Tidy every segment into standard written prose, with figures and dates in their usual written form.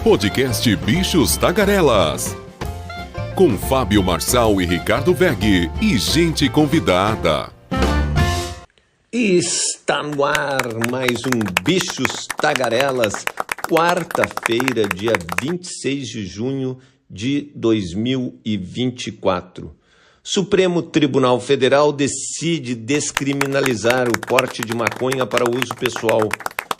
Podcast Bichos Tagarelas. Com Fábio Marçal e Ricardo Weg e gente convidada. E está no ar mais um Bichos Tagarelas, quarta-feira, dia 26 de junho de 2024. Supremo Tribunal Federal decide descriminalizar o porte de maconha para uso pessoal.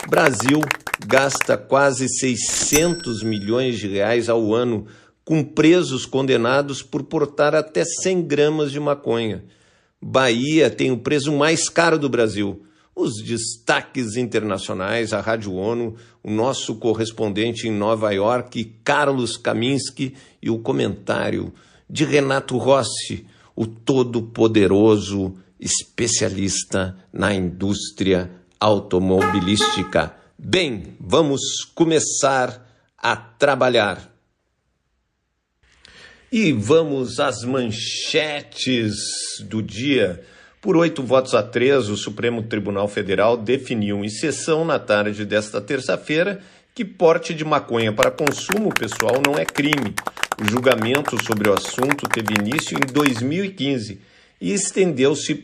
Brasil gasta quase 600 milhões de reais ao ano com presos condenados por portar até 100 gramas de maconha. Bahia tem o preso mais caro do Brasil. Os destaques internacionais, a Rádio ONU, o nosso correspondente em Nova York, Carlos Kaminski, e o comentário de Renato Rossi, o todo-poderoso especialista na indústria automobilística. Bem, vamos começar a trabalhar. E vamos às manchetes do dia. Por 8 votos a 3, o Supremo Tribunal Federal definiu em sessão na tarde desta terça-feira que porte de maconha para consumo pessoal não é crime. O julgamento sobre o assunto teve início em 2015 e estendeu-se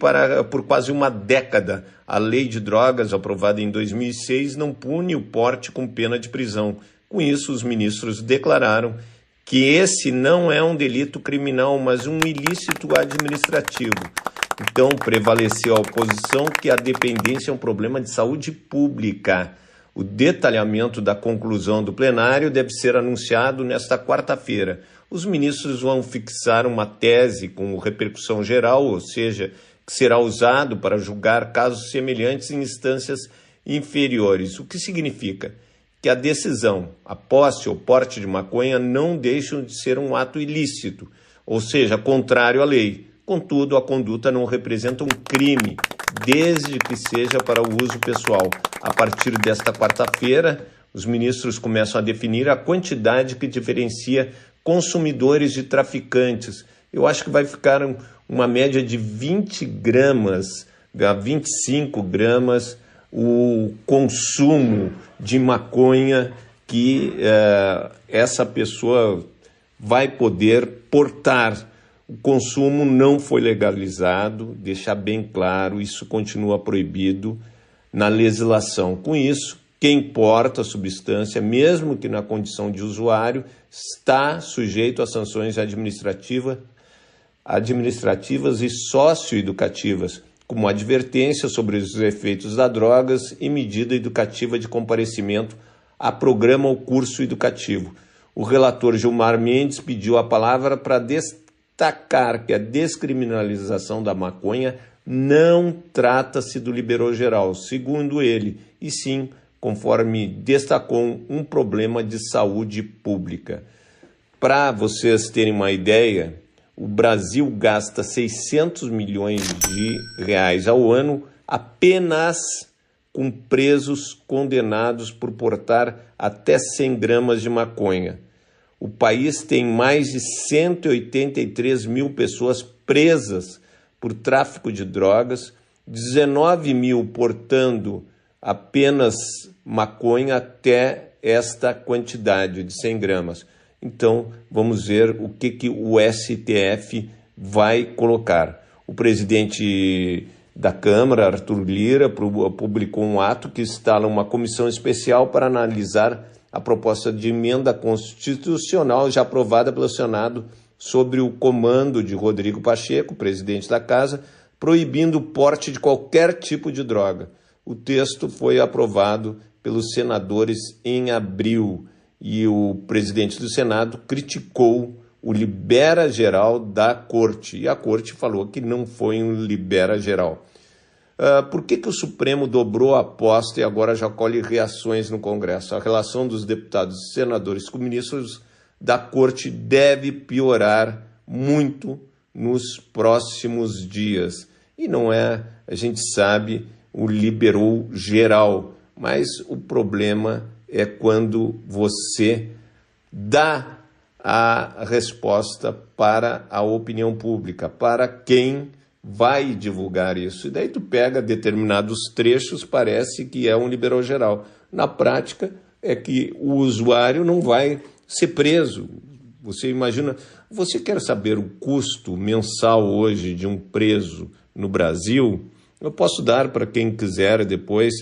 por quase uma década. A Lei de Drogas, aprovada em 2006, não pune o porte com pena de prisão. Com isso, os ministros declararam que esse não é um delito criminal, mas um ilícito administrativo. Então, prevaleceu a oposição que a dependência é um problema de saúde pública. O detalhamento da conclusão do plenário deve ser anunciado nesta quarta-feira. Os ministros vão fixar uma tese com repercussão geral, ou seja, que será usado para julgar casos semelhantes em instâncias inferiores. O que significa que a decisão, a posse ou porte de maconha não deixam de ser um ato ilícito, ou seja, contrário à lei. Contudo, a conduta não representa um crime, desde que seja para o uso pessoal. A partir desta quarta-feira, os ministros começam a definir a quantidade que diferencia consumidores de traficantes. Eu acho que vai ficar uma média de 20 gramas a 25 gramas o consumo de maconha que essa pessoa vai poder portar. O consumo não foi legalizado, deixar bem claro, isso continua proibido na legislação. Com isso, quem porta a substância, mesmo que na condição de usuário, está sujeito a sanções administrativas e socioeducativas, como advertência sobre os efeitos das drogas e medida educativa de comparecimento a programa ou curso educativo. O relator Gilmar Mendes pediu a palavra para destacar que a descriminalização da maconha não trata-se do liberou geral, segundo ele, e sim, conforme destacou, um problema de saúde pública. Para vocês terem uma ideia, o Brasil gasta 600 milhões de reais ao ano apenas com presos condenados por portar até 100 gramas de maconha. O país tem mais de 183 mil pessoas presas por tráfico de drogas, 19 mil portando apenas maconha até esta quantidade de 100 gramas. Então, vamos ver o que o STF vai colocar. O presidente da Câmara, Arthur Lira, publicou um ato que instala uma comissão especial para analisar a proposta de emenda constitucional já aprovada pelo Senado sobre o comando de Rodrigo Pacheco, presidente da Casa, proibindo o porte de qualquer tipo de droga. O texto foi aprovado pelos senadores em abril e o presidente do Senado criticou o libera geral da Corte. E a Corte falou que não foi um libera geral. Por que o Supremo dobrou a aposta e agora já colhe reações no Congresso? A relação dos deputados e senadores com ministros da Corte deve piorar muito nos próximos dias. E não é, a gente sabe, o liberou geral, mas o problema é quando você dá a resposta para a opinião pública, para quem vai divulgar isso. E daí tu pega determinados trechos, parece que é um liberal geral. Na prática, é que o usuário não vai ser preso. Você imagina, você quer saber o custo mensal hoje de um preso no Brasil? Eu posso dar para quem quiser depois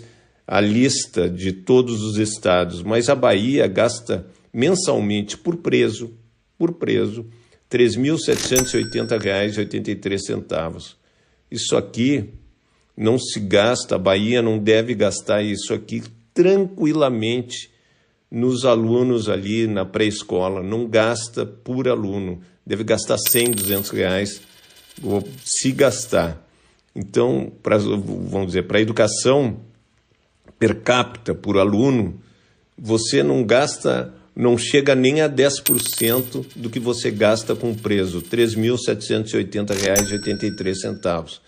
a lista de todos os estados, mas a Bahia gasta mensalmente por preso, R$ 3.780,83. Isso aqui não se gasta, a Bahia não deve gastar isso aqui tranquilamente nos alunos ali na pré-escola, não gasta por aluno, deve gastar R$100, R$200, se gastar. Então, vamos dizer, para a educação per capita por aluno, você não gasta, não chega nem a 10% do que você gasta com preso, R$ 3.780,83.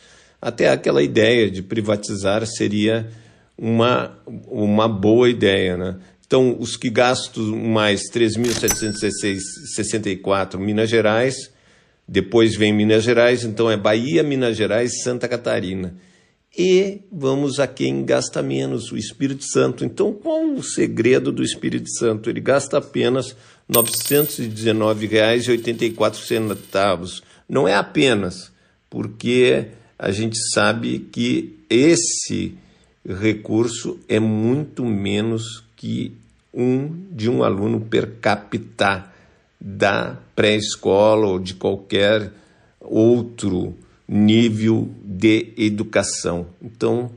Até aquela ideia de privatizar seria uma boa ideia, né? Então, os que gastam mais 3.764 Minas Gerais, depois vem Minas Gerais, então é Bahia, Minas Gerais, Santa Catarina. E vamos a quem gasta menos, o Espírito Santo. Então, qual o segredo do Espírito Santo? Ele gasta apenas R$ 919,84. Não é apenas, porque a gente sabe que esse recurso é muito menos que de um aluno per capita da pré-escola ou de qualquer outro nível de educação. Então,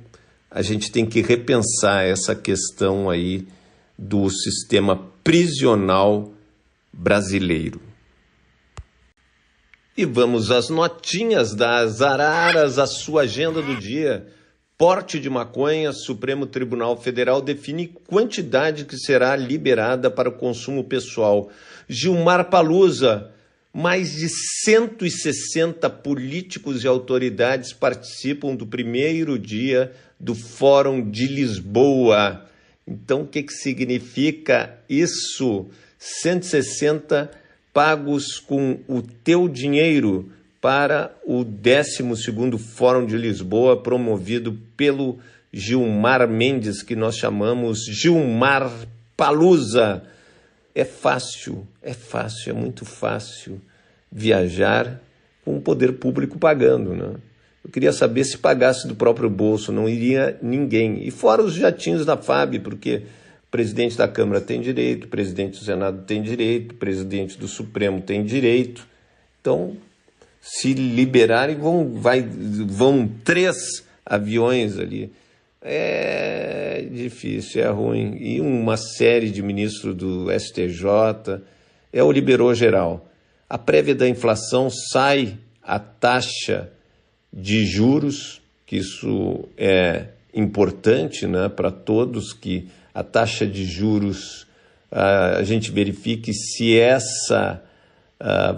a gente tem que repensar essa questão aí do sistema prisional brasileiro. E vamos às notinhas das araras, a sua agenda do dia. Porte de maconha, Supremo Tribunal Federal define quantidade que será liberada para o consumo pessoal. Gilmar Palusa, mais de 160 políticos e autoridades participam do primeiro dia do Fórum de Lisboa. Então, o que significa isso? 160 pagos com o teu dinheiro para o 12º Fórum de Lisboa, promovido pelo Gilmar Mendes, que nós chamamos Gilmar Palusa. É muito fácil viajar com o poder público pagando, né? Eu queria saber se pagasse do próprio bolso, não iria ninguém. E fora os jatinhos da FAB, porque o presidente da Câmara tem direito, o presidente do Senado tem direito, o presidente do Supremo tem direito. Então, se liberarem, vão 3 aviões ali. É difícil, é ruim. E uma série de ministros do STJ, o liberou geral. A prévia da inflação sai a taxa de juros, que isso é importante, né, para todos, que a taxa de juros, a gente verifique se essa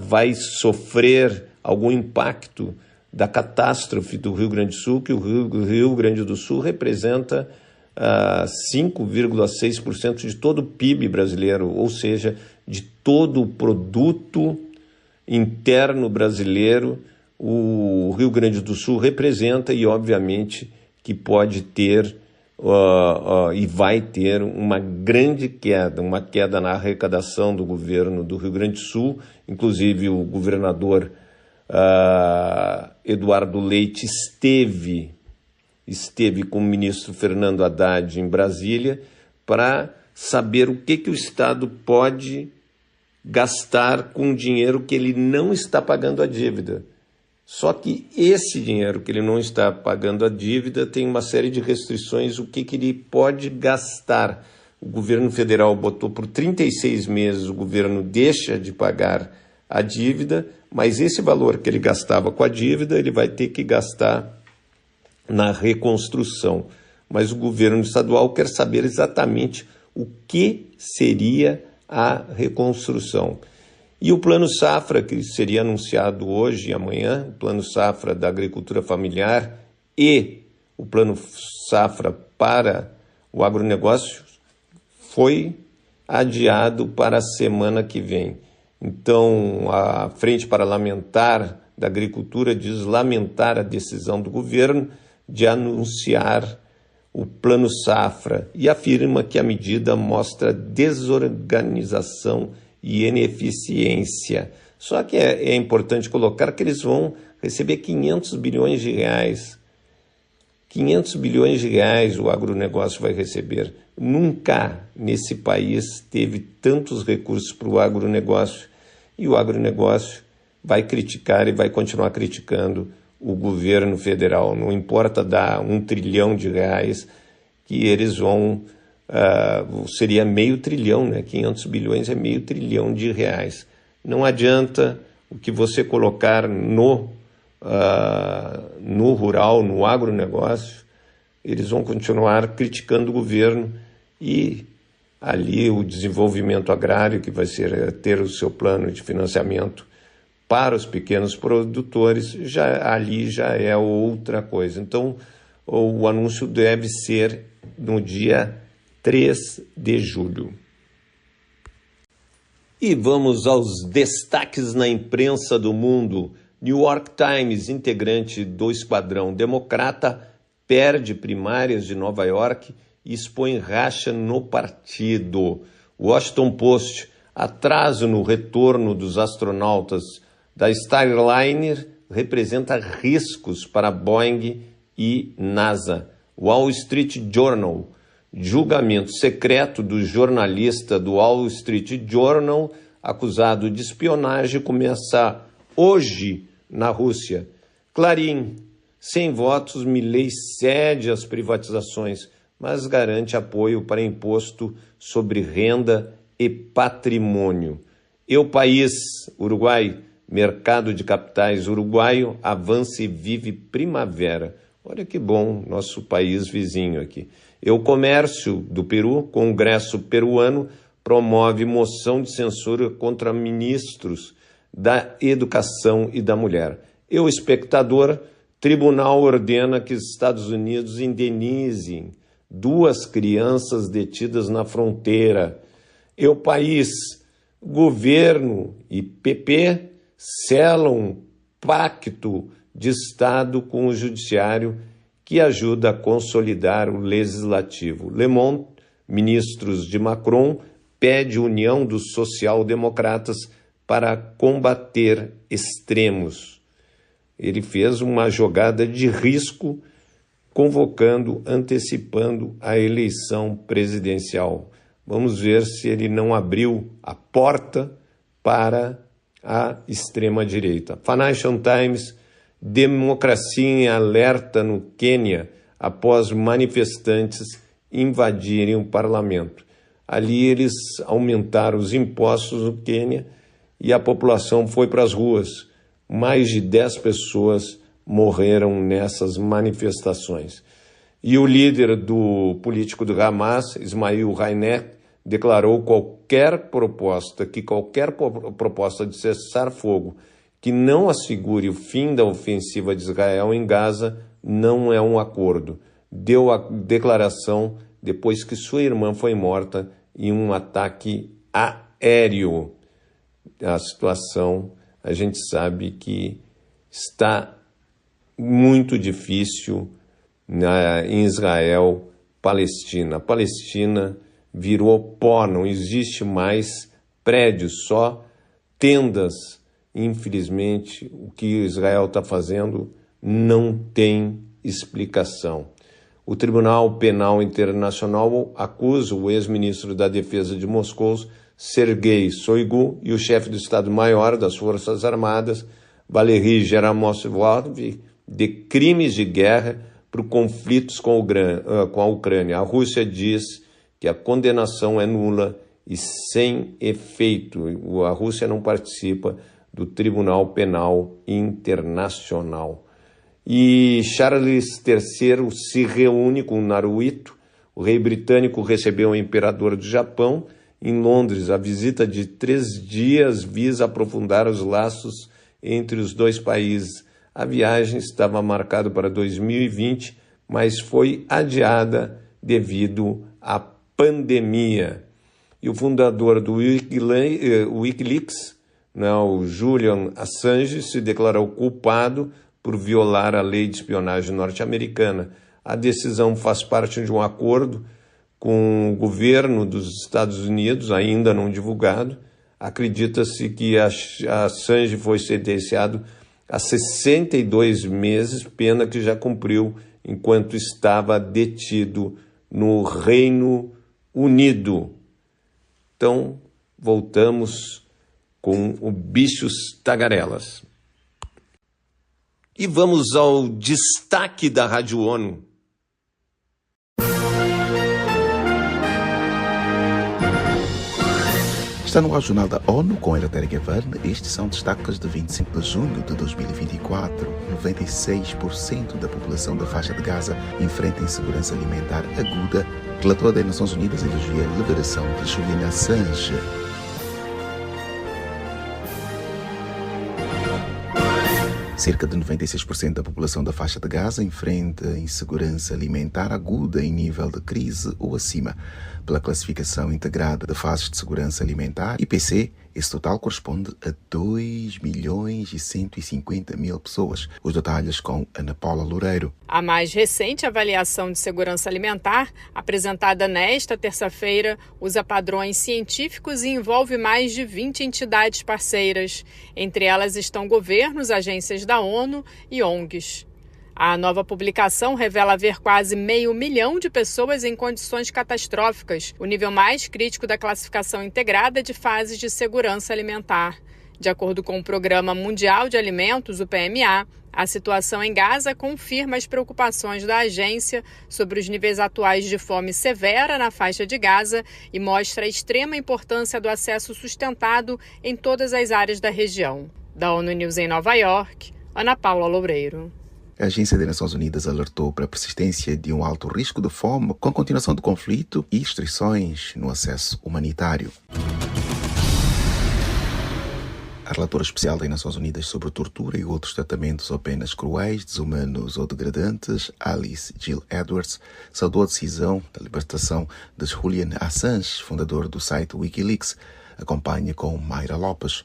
vai sofrer algum impacto da catástrofe do Rio Grande do Sul, que o Rio Grande do Sul representa 5,6% de todo o PIB brasileiro, ou seja, de todo o produto interno brasileiro, o Rio Grande do Sul representa, e obviamente que pode ter e vai ter uma grande queda, uma queda na arrecadação do governo do Rio Grande do Sul. Inclusive o governador Eduardo Leite esteve com o ministro Fernando Haddad em Brasília para saber o que o Estado pode gastar com dinheiro que ele não está pagando a dívida. Só que esse dinheiro que ele não está pagando a dívida tem uma série de restrições, o que ele pode gastar. O governo federal botou por 36 meses, o governo deixa de pagar a dívida, mas esse valor que ele gastava com a dívida, ele vai ter que gastar na reconstrução. Mas o governo estadual quer saber exatamente o que seria a reconstrução. E o Plano Safra, que seria anunciado hoje e amanhã, o Plano Safra da Agricultura Familiar e o Plano Safra para o agronegócio, foi adiado para a semana que vem. Então, a Frente Parlamentar da Agricultura diz lamentar a decisão do governo de anunciar o Plano Safra e afirma que a medida mostra desorganização e ineficiência. Só que é importante colocar que eles vão receber 500 bilhões de reais. 500 bilhões de reais o agronegócio vai receber. Nunca nesse país teve tantos recursos para o agronegócio. E o agronegócio vai criticar e vai continuar criticando o governo federal. Não importa dar 1 trilhão de reais, que eles vão... seria meio trilhão, né? 500 bilhões é meio trilhão de reais. Não adianta o que você colocar no rural, no agronegócio, eles vão continuar criticando o governo e ali o desenvolvimento agrário, que vai ter o seu plano de financiamento para os pequenos produtores, ali já é outra coisa. Então, o anúncio deve ser no dia 3 de julho. E vamos aos destaques na imprensa do mundo. New York Times, integrante do Esquadrão Democrata, perde primárias de Nova York e expõe racha no partido. Washington Post, atraso no retorno dos astronautas da Starliner representa riscos para Boeing e NASA. Wall Street Journal, julgamento secreto do jornalista do Wall Street Journal acusado de espionagem começa hoje na Rússia. Clarim, sem votos, Milei cede às privatizações, mas garante apoio para imposto sobre renda e patrimônio. O País, Uruguai, mercado de capitais uruguaio, avança e vive primavera. Olha que bom, nosso país vizinho aqui. O Comércio do Peru, Congresso peruano, promove moção de censura contra ministros da Educação e da Mulher. O Espectador, tribunal ordena que os Estados Unidos indenizem 2 crianças detidas na fronteira. O País, governo e PP selam pacto de Estado com o Judiciário que ajuda a consolidar o Legislativo. Le Monde, ministros de Macron, pede união dos social-democratas para combater extremos. Ele fez uma jogada de risco, antecipando a eleição presidencial. Vamos ver se ele não abriu a porta para a extrema-direita. Financial Times, democracia em alerta no Quênia após manifestantes invadirem o parlamento. Ali eles aumentaram os impostos no Quênia e a população foi para as ruas. Mais de 10 pessoas morreram nessas manifestações. E o líder político do Hamas, Ismail Haniyeh, declarou qualquer proposta de cessar-fogo que não assegure o fim da ofensiva de Israel em Gaza não é um acordo. Deu a declaração depois que sua irmã foi morta em um ataque aéreo. A situação, a gente sabe que está muito difícil em Israel, Palestina. A Palestina virou pó, não existe mais prédios, só tendas. Infelizmente, o que Israel está fazendo não tem explicação. O Tribunal Penal Internacional acusa o ex-ministro da Defesa de Moscou, Sergei Shoigu, e o chefe do Estado-Maior das Forças Armadas, Valery Gerasimov, de crimes de guerra por conflitos com a Ucrânia. A Rússia diz que a condenação é nula e sem efeito. A Rússia não participa do Tribunal Penal Internacional. E Charles III se reúne com Naruhito. O rei britânico recebeu o imperador do Japão. Em Londres, a visita de 3 dias visa aprofundar os laços entre os dois países. A viagem estava marcada para 2020, mas foi adiada devido à pandemia. E o fundador do Wikileaks, o Julian Assange, se declarou culpado por violar a lei de espionagem norte-americana. A decisão faz parte de um acordo com o governo dos Estados Unidos, ainda não divulgado. Acredita-se que a Assange foi sentenciado a 62 meses, pena que já cumpriu enquanto estava detido no Reino Unido. Então, voltamos com o Bichos Tagarelas. E vamos ao destaque da Rádio ONU. Está no ar o Jornal da ONU com Eleutério Gavarne. Estes são destaques de 25 de junho de 2024. 96% da população da faixa de Gaza enfrenta insegurança alimentar aguda. Relator das Nações Unidas elogia a liberação de Julian Assange. Cerca de 96% da população da faixa de Gaza enfrenta insegurança alimentar aguda em nível de crise ou acima. Pela classificação integrada de fases de segurança alimentar, IPC, esse total corresponde a 2.150.000 pessoas. Os detalhes com Ana Paula Loureiro. A mais recente avaliação de segurança alimentar, apresentada nesta terça-feira, usa padrões científicos e envolve mais de 20 entidades parceiras. Entre elas estão governos, agências da ONU e ONGs. A nova publicação revela haver quase 500 mil de pessoas em condições catastróficas, o nível mais crítico da classificação integrada de fases de segurança alimentar. De acordo com o Programa Mundial de Alimentos, o PMA, a situação em Gaza confirma as preocupações da agência sobre os níveis atuais de fome severa na faixa de Gaza e mostra a extrema importância do acesso sustentado em todas as áreas da região. Da ONU News em Nova York, Ana Paula Loureiro. A Agência das Nações Unidas alertou para a persistência de um alto risco de fome com a continuação do conflito e restrições no acesso humanitário. A relatora especial das Nações Unidas sobre tortura e outros tratamentos ou penas cruéis, desumanos ou degradantes, Alice Jill Edwards, saudou a decisão da libertação de Julian Assange, fundador do site Wikileaks. Acompanha com Mayra Lopes.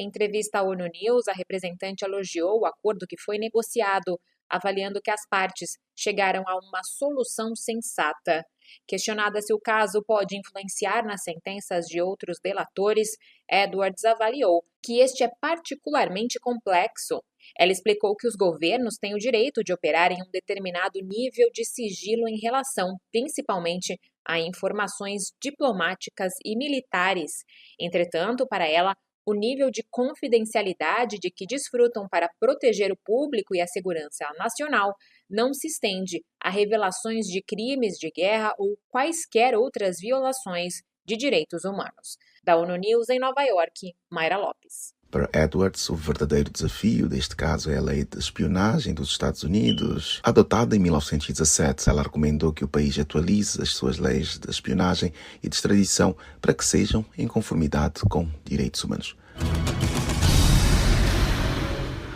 Em entrevista à ONU News, a representante elogiou o acordo que foi negociado, avaliando que as partes chegaram a uma solução sensata. Questionada se o caso pode influenciar nas sentenças de outros delatores, Edwards avaliou que este é particularmente complexo. Ela explicou que os governos têm o direito de operar em um determinado nível de sigilo em relação, principalmente, a informações diplomáticas e militares. Entretanto, para ela, o nível de confidencialidade de que desfrutam para proteger o público e a segurança nacional não se estende a revelações de crimes de guerra ou quaisquer outras violações de direitos humanos. Da ONU News em Nova York, Mayra Lopes. Para Edwards, o verdadeiro desafio deste caso é a lei de espionagem dos Estados Unidos. Adotada em 1917, ela recomendou que o país atualize as suas leis de espionagem e de extradição para que sejam em conformidade com direitos humanos.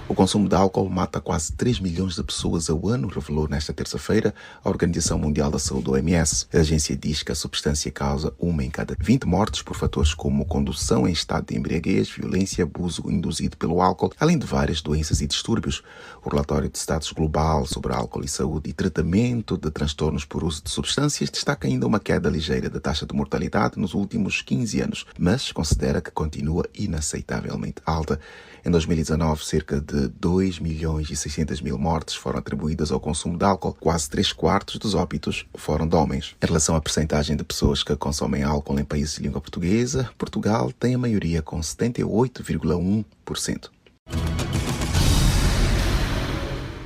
O consumo de álcool mata quase 3 milhões de pessoas ao ano, revelou nesta terça-feira a Organização Mundial da Saúde, OMS. A agência diz que a substância causa 1 em cada 20 mortes por fatores como condução em estado de embriaguez, violência e abuso induzido pelo álcool, além de várias doenças e distúrbios. O relatório de status global sobre álcool e saúde e tratamento de transtornos por uso de substâncias destaca ainda uma queda ligeira da taxa de mortalidade nos últimos 15 anos, mas considera que continua inaceitavelmente alta. Em 2019, cerca de 2.600.000 mortes foram atribuídas ao consumo de álcool. Quase 3/4 dos óbitos foram de homens. Em relação à percentagem de pessoas que consomem álcool em países de língua portuguesa, Portugal tem a maioria com 78,1%.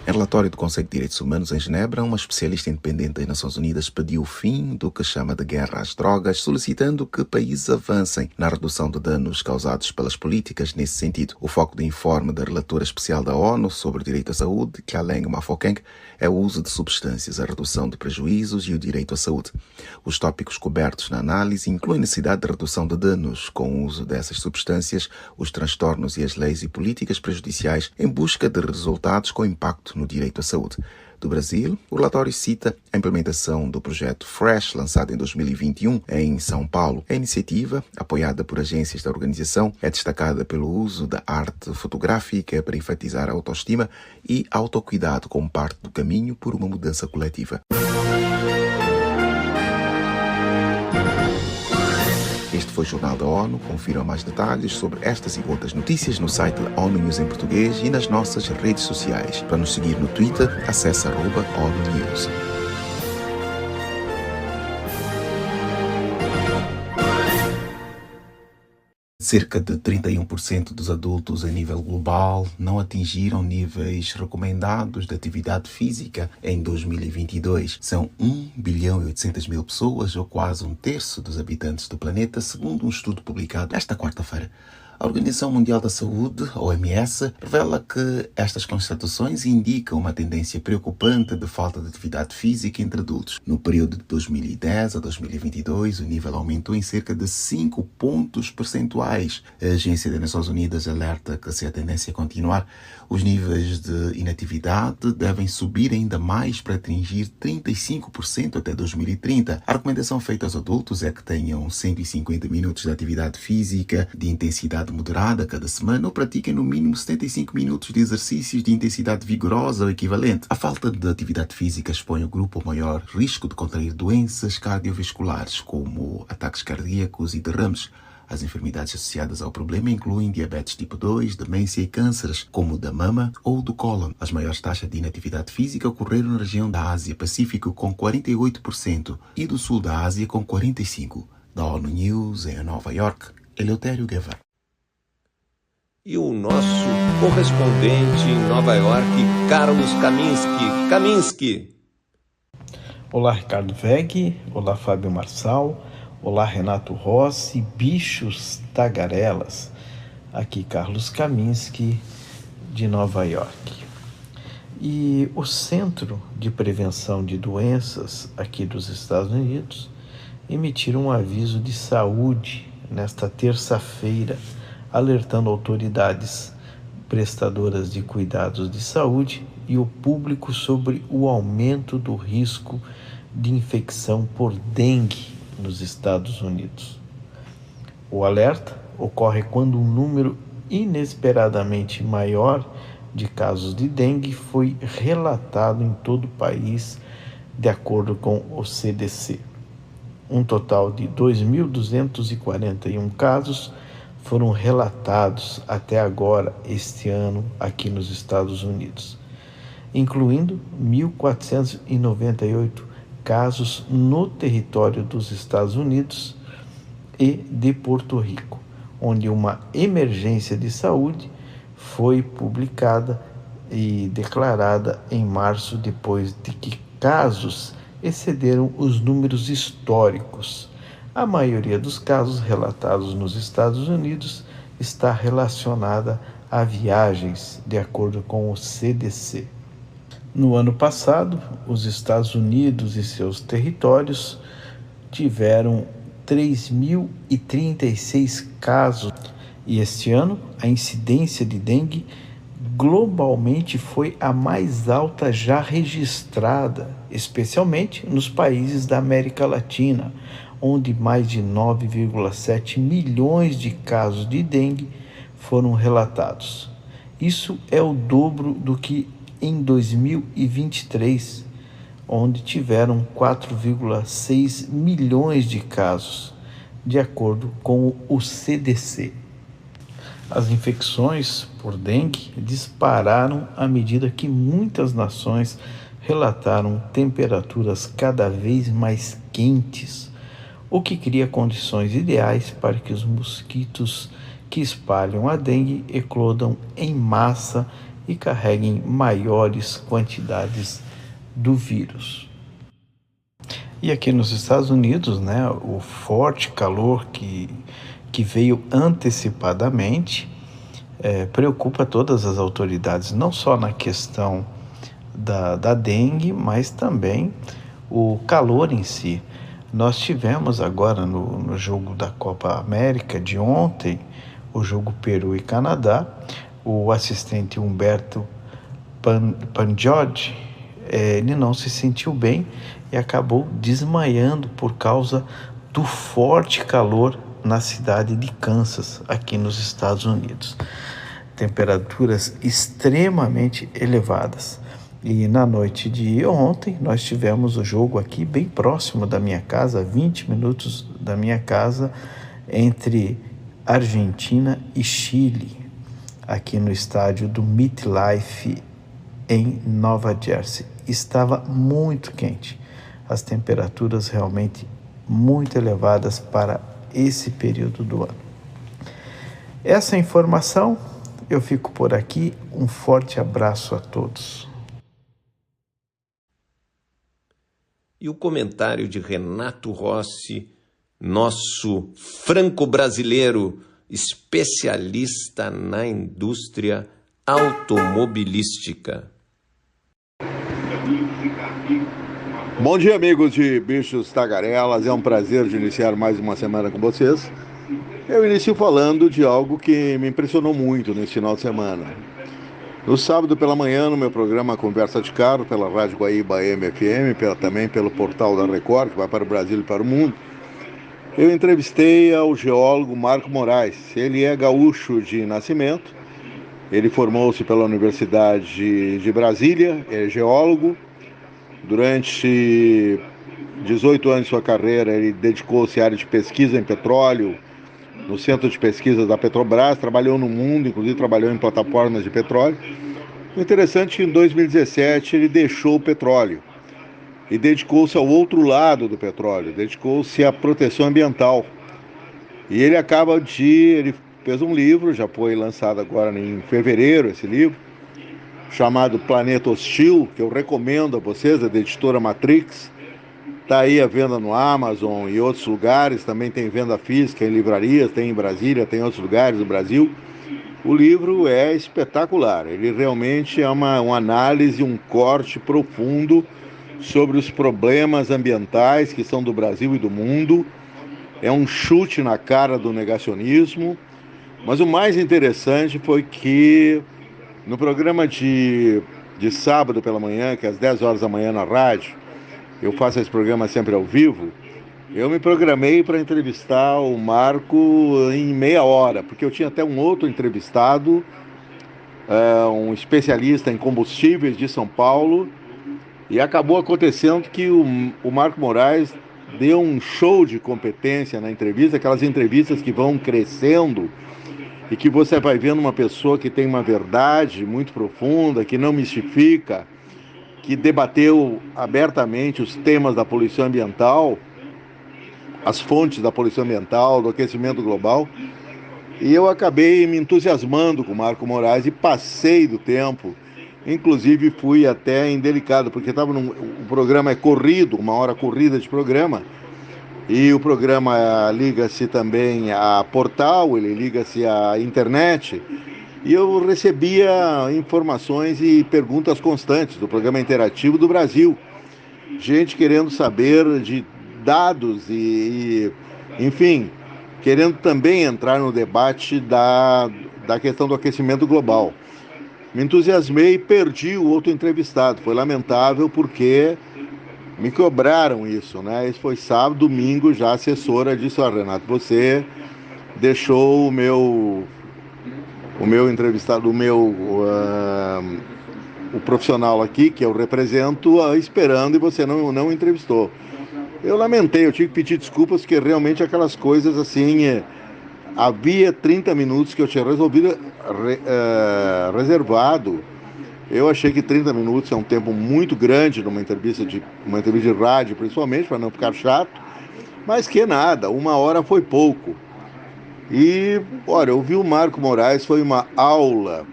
Em relatório do Conselho de Direitos Humanos em Genebra, uma especialista independente das Nações Unidas pediu o fim do que chama de guerra às drogas, solicitando que países avancem na redução de danos causados pelas políticas nesse sentido. O foco do informe da relatora especial da ONU sobre o direito à saúde, Kyaleng Mafokeng, é o uso de substâncias, a redução de prejuízos e o direito à saúde. Os tópicos cobertos na análise incluem a necessidade de redução de danos com o uso dessas substâncias, os transtornos e as leis e políticas prejudiciais em busca de resultados com impacto no direito à saúde. do Brasil, o relatório cita a implementação do projeto FRESH, lançado em 2021 em São Paulo. A iniciativa, apoiada por agências da organização, é destacada pelo uso da arte fotográfica para enfatizar a autoestima e autocuidado como parte do caminho por uma mudança coletiva. Este foi o Jornal da ONU. Confira mais detalhes sobre estas e outras notícias no site da ONU News em português e nas nossas redes sociais. Para nos seguir no Twitter, acesse @ONU News. Cerca de 31% dos adultos a nível global não atingiram níveis recomendados de atividade física em 2022. São 1,8 bilhão pessoas, ou quase um terço dos habitantes do planeta, segundo um estudo publicado esta quarta-feira. A Organização Mundial da Saúde, OMS, revela que estas constatações indicam uma tendência preocupante de falta de atividade física entre adultos. No período de 2010 a 2022, o nível aumentou em cerca de 5 pontos percentuais. A Agência das Nações Unidas alerta que, se a tendência continuar, os níveis de inatividade devem subir ainda mais para atingir 35% até 2030. A recomendação feita aos adultos é que tenham 150 minutos de atividade física de intensidade moderada cada semana ou pratiquem no mínimo 75 minutos de exercícios de intensidade vigorosa ou equivalente. A falta de atividade física expõe o grupo ao maior risco de contrair doenças cardiovasculares, como ataques cardíacos e derrames. As enfermidades associadas ao problema incluem diabetes tipo 2, demência e cânceres, como o da mama ou do cólon. As maiores taxas de inatividade física ocorreram na região da Ásia-Pacífico, com 48%, e do sul da Ásia, com 45%. Da ONU News, em Nova York, Eleutério Guevara. E o nosso correspondente em Nova York, Carlos Kaminski. Olá, Ricardo Veg. Olá, Fábio Marçal. Olá, Renato Rossi, bichos tagarelas. Aqui, Carlos Kaminski, de Nova York. E o Centro de Prevenção de Doenças aqui dos Estados Unidos emitiram um aviso de saúde nesta terça-feira, alertando autoridades prestadoras de cuidados de saúde e o público sobre o aumento do risco de infecção por dengue nos Estados Unidos. O alerta ocorre quando um número inesperadamente maior de casos de dengue foi relatado em todo o país, de acordo com o CDC. Um total de 2.241 casos foram relatados até agora este ano aqui nos Estados Unidos, incluindo 1.498 casos no território dos Estados Unidos e de Porto Rico, onde uma emergência de saúde foi publicada e declarada em março, depois de que casos excederam os números históricos. A maioria dos casos relatados nos Estados Unidos está relacionada a viagens, de acordo com o CDC. No ano passado, os Estados Unidos e seus territórios tiveram 3.036 casos e este ano a incidência de dengue globalmente foi a mais alta já registrada, especialmente nos países da América Latina, onde mais de 9,7 milhões de casos de dengue foram relatados. Isso é o dobro do que em 2023, onde tiveram 4,6 milhões de casos, de acordo com o CDC. As infecções por dengue dispararam à medida que muitas nações relataram temperaturas cada vez mais quentes, o que cria condições ideais para que os mosquitos que espalham a dengue eclodam em massa e carreguem maiores quantidades do vírus. E aqui nos Estados Unidos, o forte calor que veio antecipadamente preocupa todas as autoridades, não só na questão da dengue, mas também o calor em si. Nós tivemos agora no jogo da Copa América de ontem, o jogo Peru e Canadá, o assistente Humberto Panjodi Ele não se sentiu bem e acabou desmaiando por causa do forte calor na cidade de Kansas, aqui nos Estados Unidos. Temperaturas extremamente elevadas. E na noite de ontem nós tivemos o jogo aqui bem próximo da minha casa, 20 minutos da minha casa, entre Argentina e Chile, aqui no estádio do MetLife em Nova Jersey. Estava muito quente, as temperaturas realmente muito elevadas para esse período do ano. Essa informação, eu fico por aqui. Um forte abraço a todos. E o comentário de Renato Rossi, nosso franco-brasileiro, especialista na indústria automobilística. Bom dia, amigos de Bichos Tagarelas. É um prazer de iniciar mais uma semana com vocês. Eu inicio falando de algo que me impressionou muito nesse final de semana. No sábado pela manhã, no meu programa Conversa de Carro, pela Rádio Guaíba AM/FM, também pelo portal da Record, que vai para o Brasil e para o mundo, eu entrevistei ao geólogo Marco Moraes. Ele é gaúcho de nascimento, ele formou-se pela Universidade de Brasília, é geólogo. Durante 18 anos de sua carreira, ele dedicou-se à área de pesquisa em petróleo, no Centro de Pesquisa da Petrobras, trabalhou no mundo, inclusive trabalhou em plataformas de petróleo. O interessante é que em 2017 ele deixou o petróleo e dedicou-se ao outro lado do petróleo, dedicou-se à proteção ambiental. E ele ele fez um livro, já foi lançado agora em fevereiro esse livro, chamado Planeta Hostil, que eu recomendo a vocês, é da editora Matrix. Está aí à venda no Amazon e outros lugares, também tem venda física em livrarias, tem em Brasília, tem em outros lugares do Brasil. O livro é espetacular, ele realmente é uma análise, um corte profundo sobre os problemas ambientais que são do Brasil e do mundo. É um chute na cara do negacionismo, mas o mais interessante foi que no programa de sábado pela manhã, que é às 10 horas da manhã na rádio, eu faço esse programa sempre ao vivo, eu me programei para entrevistar o Marco em meia hora, porque eu tinha até um outro entrevistado, um especialista em combustíveis de São Paulo, e acabou acontecendo que o Marco Moraes deu um show de competência na entrevista, aquelas entrevistas que vão crescendo e que você vai vendo uma pessoa que tem uma verdade muito profunda, que não mistifica, que debateu abertamente os temas da poluição ambiental, as fontes da poluição ambiental, do aquecimento global. E eu acabei me entusiasmando com o Marco Moraes e passei do tempo. Inclusive fui até indelicado, porque o programa é corrido, uma hora corrida de programa, e o programa liga-se também a portal, ele liga-se à internet, e eu recebia informações e perguntas constantes do programa interativo do Brasil. Gente querendo saber de dados enfim, querendo também entrar no debate da questão do aquecimento global. Me entusiasmei e perdi o outro entrevistado. Foi lamentável porque me cobraram isso, né? Isso foi sábado, domingo, já a assessora disse: Renato, você deixou o meu entrevistado, o profissional aqui, que eu represento, esperando, e você não entrevistou. Eu lamentei, eu tive que pedir desculpas, porque realmente aquelas coisas assim, havia 30 minutos que eu tinha reservado. Eu achei que 30 minutos é um tempo muito grande numa entrevista de rádio, principalmente, para não ficar chato, mas que nada, uma hora foi pouco. E, olha, ouvir o Marco Moraes foi uma aula,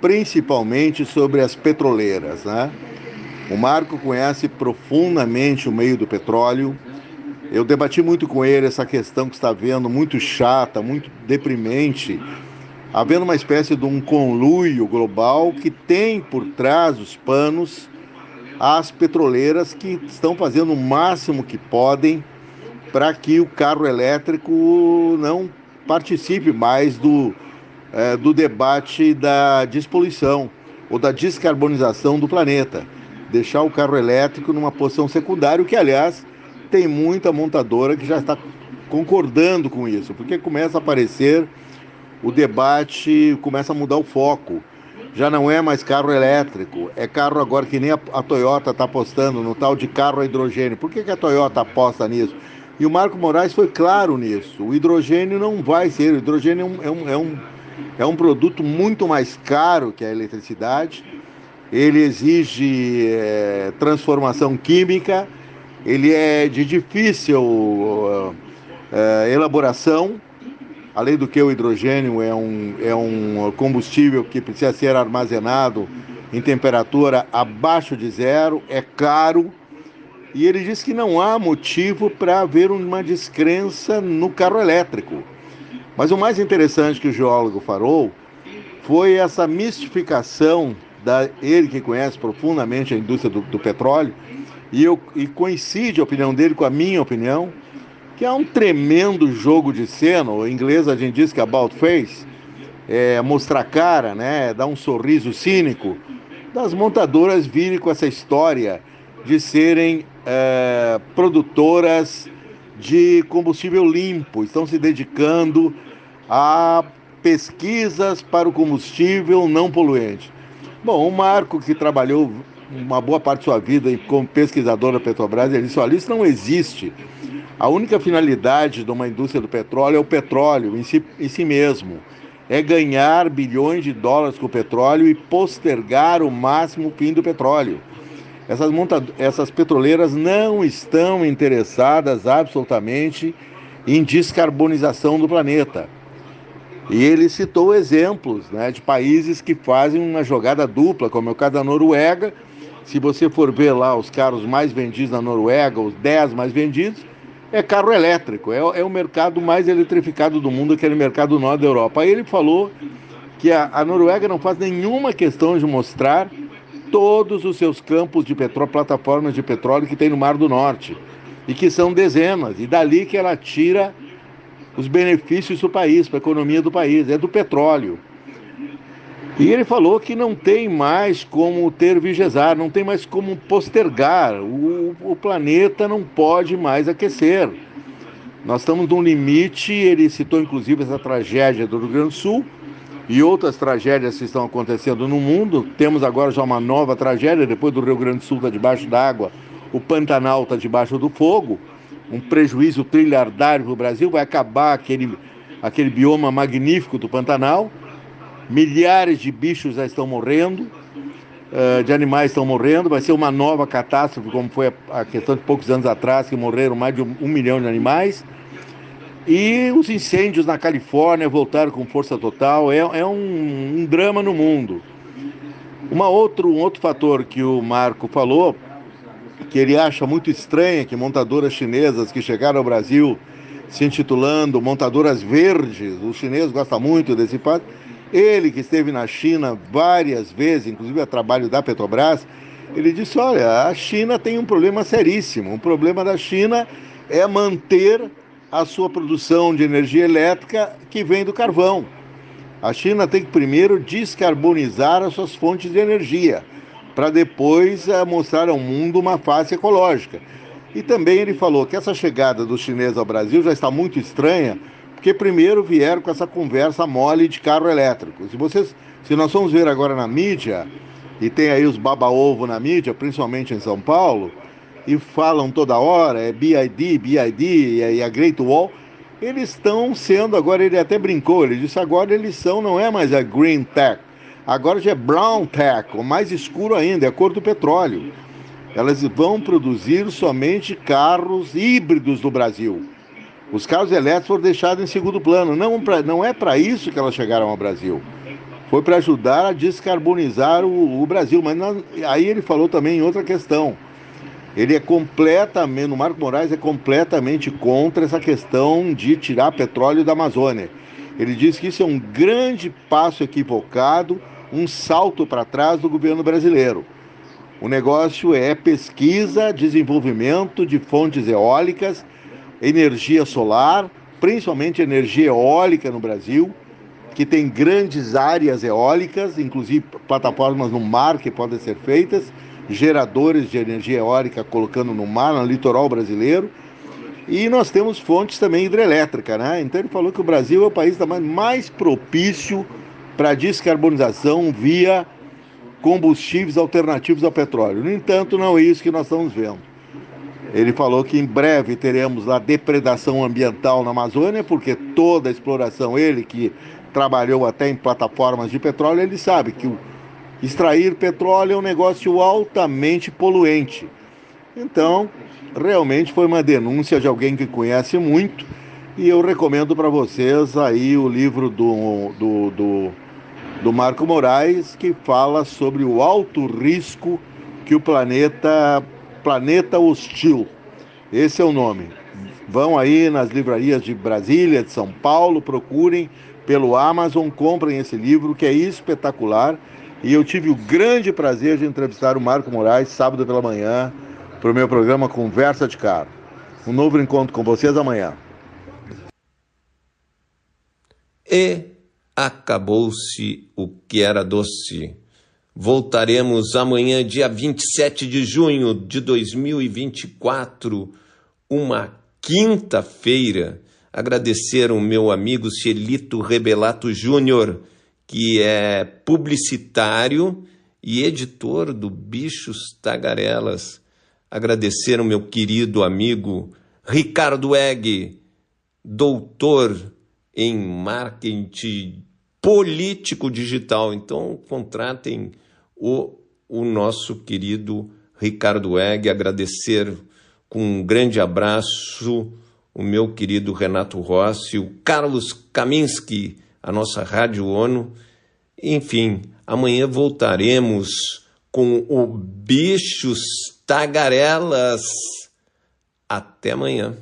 principalmente sobre as petroleiras, né? O Marco conhece profundamente o meio do petróleo. Eu debati muito com ele essa questão que está havendo, muito chata, muito deprimente, havendo uma espécie de um conluio global que tem por trás dos panos as petroleiras que estão fazendo o máximo que podem para que o carro elétrico não participe mais do debate da despoluição ou da descarbonização do planeta. deixar o carro elétrico numa posição secundária, que, aliás, tem muita montadora que já está concordando com isso, porque começa a aparecer o debate, começa a mudar o foco. Já não é mais carro elétrico, é carro agora que nem a Toyota está apostando no tal de carro a hidrogênio. Por que a Toyota aposta nisso? E o Marco Moraes foi claro nisso. O hidrogênio não vai ser. O hidrogênio é um produto muito mais caro que a eletricidade. Ele exige transformação química, ele é de difícil elaboração. Além do que, o hidrogênio é um combustível que precisa ser armazenado em temperatura abaixo de zero, é caro, e ele diz que não há motivo para haver uma descrença no carro elétrico. Mas o mais interessante que o geólogo falou foi essa mistificação, ele que conhece profundamente a indústria do petróleo, e coincide a opinião dele com a minha opinião, que é um tremendo jogo de cena. Em inglês a gente diz que about face, mostrar a cara, né, dar um sorriso cínico, das montadoras virem com essa história de serem produtoras de combustível limpo, estão se dedicando a pesquisas para o combustível não poluente. Bom, o Marco, que trabalhou uma boa parte de sua vida como pesquisador da Petrobras, ele disse: olha, isso não existe. A única finalidade de uma indústria do petróleo é o petróleo em si mesmo. É ganhar bilhões de dólares com o petróleo e postergar o máximo o fim do petróleo. Essas petroleiras não estão interessadas absolutamente em descarbonização do planeta. E ele citou exemplos, né, de países que fazem uma jogada dupla, como é o caso da Noruega. Se você for ver lá os carros mais vendidos na Noruega, os 10 mais vendidos, é carro elétrico, é o mercado mais eletrificado do mundo, aquele mercado do norte da Europa. Aí ele falou que a Noruega não faz nenhuma questão de mostrar todos os seus campos de petróleo, plataformas de petróleo que tem no Mar do Norte, e que são dezenas, e dali que ela tira os benefícios do país, para a economia do país, é do petróleo. E ele falou que não tem mais como tergiversar, não tem mais como postergar. O planeta não pode mais aquecer. Nós estamos num limite. Ele citou inclusive essa tragédia do Rio Grande do Sul e outras tragédias que estão acontecendo no mundo. Temos agora já uma nova tragédia, depois do Rio Grande do Sul estar debaixo d'água, o Pantanal está debaixo do fogo, um prejuízo trilhardário para o Brasil, vai acabar aquele bioma magnífico do Pantanal. Milhares de bichos já estão morrendo, de animais estão morrendo, vai ser uma nova catástrofe, como foi a questão de poucos anos atrás, que morreram mais de 1 milhão de animais. E os incêndios na Califórnia voltaram com força total, é um drama no mundo. Um outro fator que o Marco falou, que ele acha muito estranho, que montadoras chinesas que chegaram ao Brasil se intitulando montadoras verdes, os chineses gostam muito desse fato. Ele, que esteve na China várias vezes, inclusive a trabalho da Petrobras, ele disse: olha, a China tem um problema seríssimo. O problema da China é manter a sua produção de energia elétrica que vem do carvão. A China tem que primeiro descarbonizar as suas fontes de energia, para depois mostrar ao mundo uma face ecológica. E também ele falou que essa chegada dos chineses ao Brasil já está muito estranha, porque primeiro vieram com essa conversa mole de carro elétrico. Se nós vamos ver agora na mídia, e tem aí os baba-ovo na mídia, principalmente em São Paulo, e falam toda hora, é BID, e a Great Wall, eles estão sendo, agora ele até brincou, ele disse, agora eles não é mais a Green Tech, agora já é Brown Tech, o mais escuro ainda, é a cor do petróleo. Elas vão produzir somente carros híbridos no Brasil. Os carros elétricos foram deixados em segundo plano. Não é para isso que elas chegaram ao Brasil. Foi para ajudar a descarbonizar o Brasil. Mas aí ele falou também em outra questão. O Marco Moraes é completamente contra essa questão de tirar petróleo da Amazônia. Ele diz que isso é um grande passo equivocado, um salto para trás do governo brasileiro. O negócio é pesquisa, desenvolvimento de fontes eólicas, energia solar, principalmente energia eólica no Brasil, que tem grandes áreas eólicas, inclusive plataformas no mar que podem ser feitas, geradores de energia eólica colocando no mar, no litoral brasileiro. E nós temos fontes também hidrelétricas, né? Então ele falou que o Brasil é o país mais propício para a descarbonização via combustíveis alternativos ao petróleo. No entanto, não é isso que nós estamos vendo. Ele falou que em breve teremos a depredação ambiental na Amazônia, porque toda a exploração, ele que trabalhou até em plataformas de petróleo, ele sabe que extrair petróleo é um negócio altamente poluente. Então, realmente foi uma denúncia de alguém que conhece muito, e eu recomendo para vocês aí o livro do Marco Moraes, que fala sobre o alto risco que o planeta hostil. Esse é o nome. Vão aí nas livrarias de Brasília, de São Paulo, procurem pelo Amazon, comprem esse livro que é espetacular. E eu tive o grande prazer de entrevistar o Marco Moraes sábado pela manhã para o meu programa Conversa de Carro. Um novo encontro com vocês amanhã. E acabou-se o que era doce. Voltaremos amanhã, dia 27 de junho de 2024, uma quinta-feira. Agradecer ao meu amigo Celito Rebelato Júnior, que é publicitário e editor do Bichos Tagarelas. Agradecer ao meu querido amigo Ricardo Egg, doutor em marketing político digital. Então, contratem o nosso querido Ricardo Egg. Agradecer com um grande abraço o meu querido Renato Rossi, o Carlos Kaminski, a nossa Rádio ONU. Enfim, amanhã voltaremos com o Bichos Tagarelas. Até amanhã.